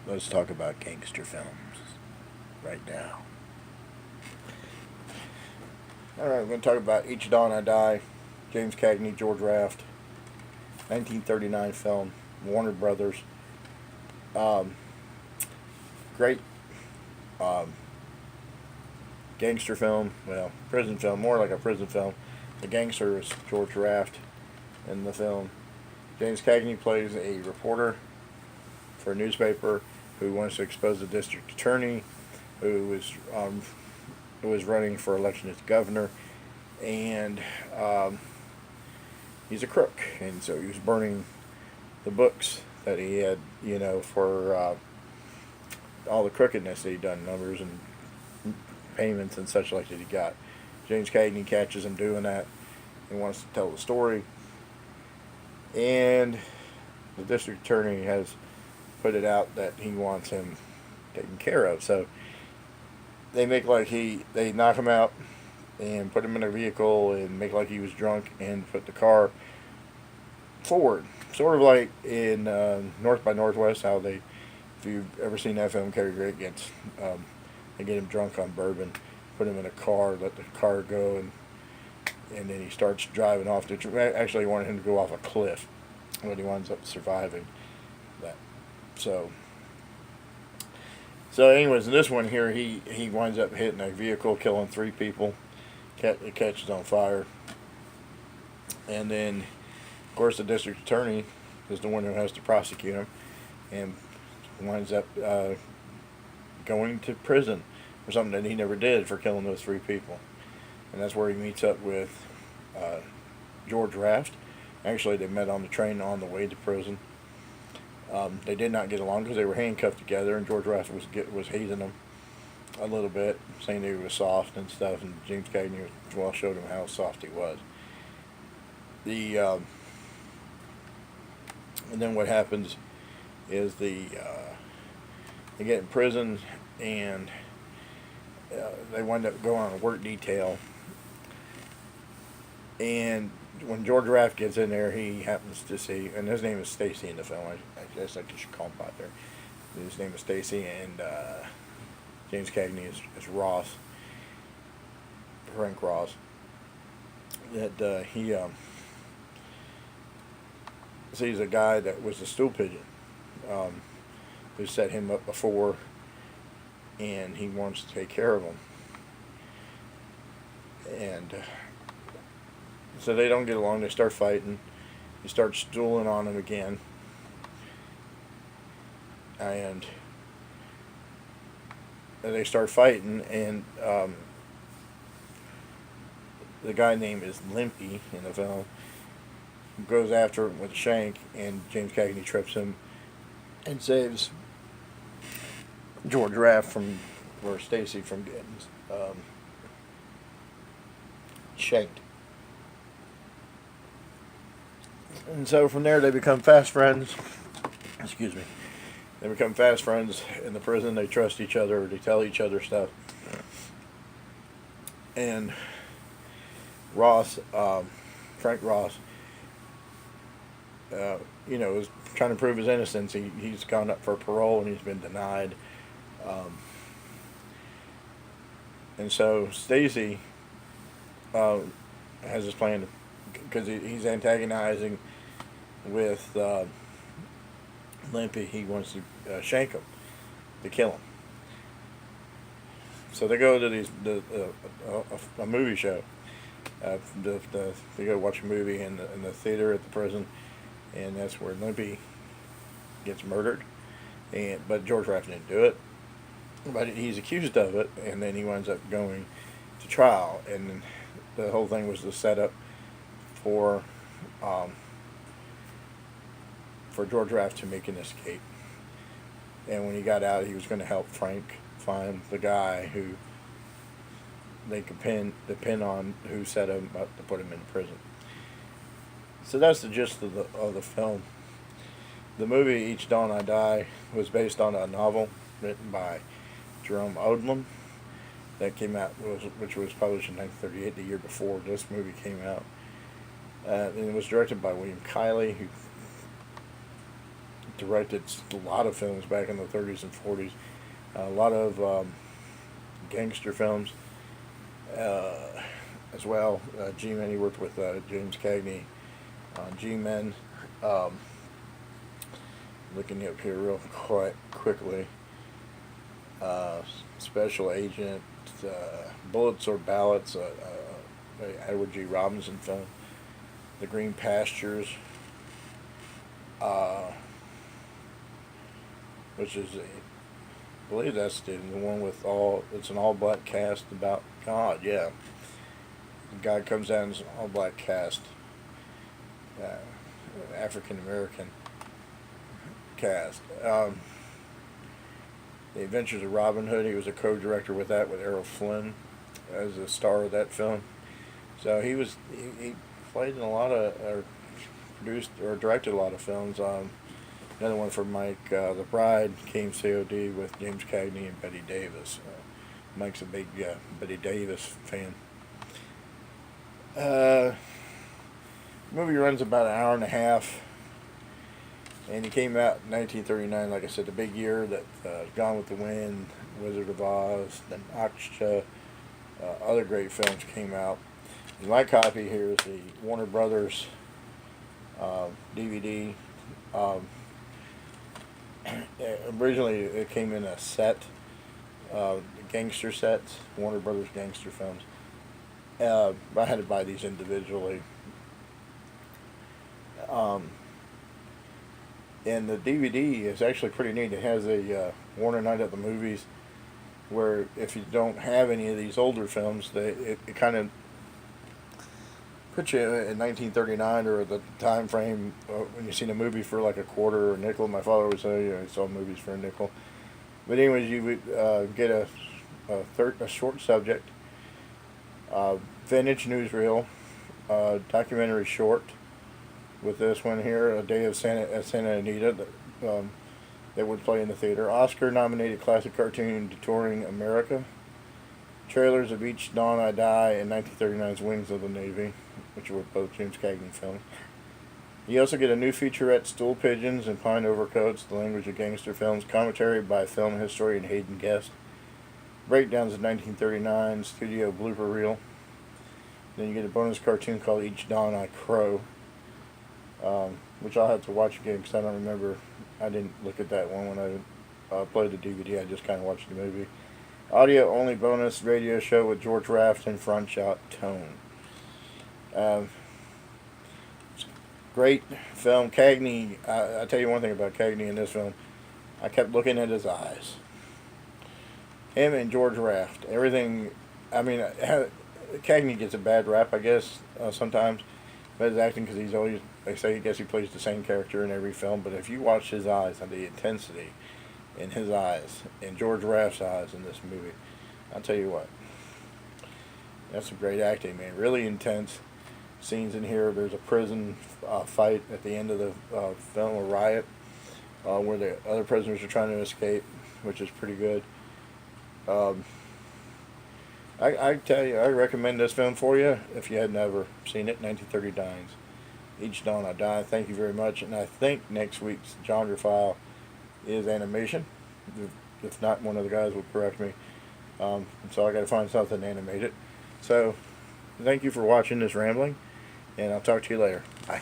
let's talk about gangster films right now. Alright, we're going to talk about Each Dawn I Die, James Cagney, George Raft, 1939 film, Warner Brothers. Um, Great um, gangster film, well, prison film, more like a prison film. The gangster is George Raft in the film. James Cagney plays a reporter for a newspaper who wants to expose the district attorney who was running for election as governor, and he's a crook, and so he was burning the books that he had, for all the crookedness that he'd done, numbers and payments and such like that he got. James Cagney catches him doing that and wants to tell the story, and the district attorney has put it out that he wants him taken care of. So they make like they knock him out and put him in a vehicle and make like he was drunk and put the car forward, sort of like in North by Northwest, how they, if you've ever seen that film, Cary Grant gets, they get him drunk on bourbon, put him in a car, let the car go, and then he starts driving off. Actually, wanted him to go off a cliff, but he winds up surviving that. So anyways, in this one here, he winds up hitting a vehicle, killing 3 people. It catches on fire, and then, of course, the district attorney is the one who has to prosecute him, and winds up going to prison for something that he never did for killing those 3 people. And that's where he meets up with George Raft. Actually, they met on the train on the way to prison. They did not get along because they were handcuffed together, and George Raft was hazing them a little bit, saying he was soft and stuff, and James Cagney showed him how soft he was. And then what happens is they get in prison, and they wind up going on a work detail. And when George Raft gets in there, he happens to see, and his name is Stacy in the film. I guess I should call him out there. His name is Stacy, and James Cagney is Ross, Frank Ross. That he sees a guy that was a stool pigeon, who set him up before, and he wants to take care of him. And so they don't get along. They start fighting. He starts stooling on him again. And they start fighting, and the guy named is Limpy in the film goes after him with a shank, and James Cagney trips him and saves George Raft or Stacy from getting shanked. And so from there they become fast friends. Excuse me. They become fast friends in the prison. They trust each other. They tell each other stuff. And Frank Ross, is trying to prove his innocence. He's gone up for parole and he's been denied. And so Stacy has this plan because he's antagonizing with Limpy. He wants to shank him, to kill him. So they go to a movie show. They go watch a movie in the theater at the prison, and that's where Limpy gets murdered. But George Raft didn't do it, but he's accused of it, and then he winds up going to trial. And the whole thing was the setup for George Raft to make an escape. And when he got out, he was going to help Frank find the guy who they could pin on, who set him up to put him in prison. So that's the gist of the film. The movie Each Dawn I Die was based on a novel written by Jerome Odlum that came out, which was published in 1938, the year before this movie came out. And it was directed by William Kiley, who directed a lot of films back in the 30s and 40s. A lot of gangster films as well. G-Men, he worked with James Cagney on G-Men. Um, Looking up here real quickly. Uh, Special Agent, Bullets or Ballots, Edward G. Robinson film. The Green Pastures, uh, which is, I believe that's the one with it's an all black cast about God, yeah. God comes down as an all black cast, uh, African American cast. The Adventures of Robin Hood, he was a co-director with that with Errol Flynn as the star of that film. So he played in a lot of, or produced or directed a lot of films. Another one for Mike, The Bride came COD with James Cagney and Betty Davis. Mike's a big Betty Davis fan. The movie runs about an hour and a half, and he came out in 1939. Like I said, the big year that Gone with the Wind, Wizard of Oz, then Aksha, other great films came out. And my copy here is the Warner Brothers DVD. Originally, it came in a set, gangster sets, Warner Brothers gangster films. I had to buy these individually. And the DVD is actually pretty neat. It has a Warner Night at the Movies, where if you don't have any of these older films, it kind of puts you in 1939 or the time frame when you seen a movie for like a quarter or a nickel. My father would say, he saw movies for a nickel. But anyways, you would get a short subject, vintage newsreel, documentary short. With this one here, A Day of Santa Anita, that would play in the theater. Oscar-nominated classic cartoon, Detouring America. Trailers of Each Dawn I Die and 1939's Wings of the Navy, which were both James Cagney films. You also get a new featurette, Stool Pigeons and Pine Overcoats, the language of gangster films, commentary by film historian Hayden Guest, breakdowns of 1939 studio blooper reel. Then you get a bonus cartoon called Each Dawn I Crow, which I'll have to watch again because I don't remember. I didn't look at that one when I played the DVD. I just kind of watched the movie. Audio only bonus radio show with George Raft and Front Shot Tone. Great film. Cagney, I tell you one thing about Cagney in this film. I kept looking at his eyes. Him and George Raft. Everything, I mean, Cagney gets a bad rap, I guess, sometimes. But his acting, because he's always, they say, I guess he plays the same character in every film. But if you watch his eyes and the intensity in his eyes, and George Raft's eyes in this movie, I'll tell you what, that's some great acting, man. Really intense scenes in here. There's a prison fight at the end of the film, a riot, where the other prisoners are trying to escape, which is pretty good. I tell you, I recommend this film for you if you had never seen it. 1939's Each Dawn I Die. Thank you very much. And I think next week's genre file is animation. If not, one of the guys will correct me. So I got to find something animated. So thank you for watching this rambling, and I'll talk to you later. Bye.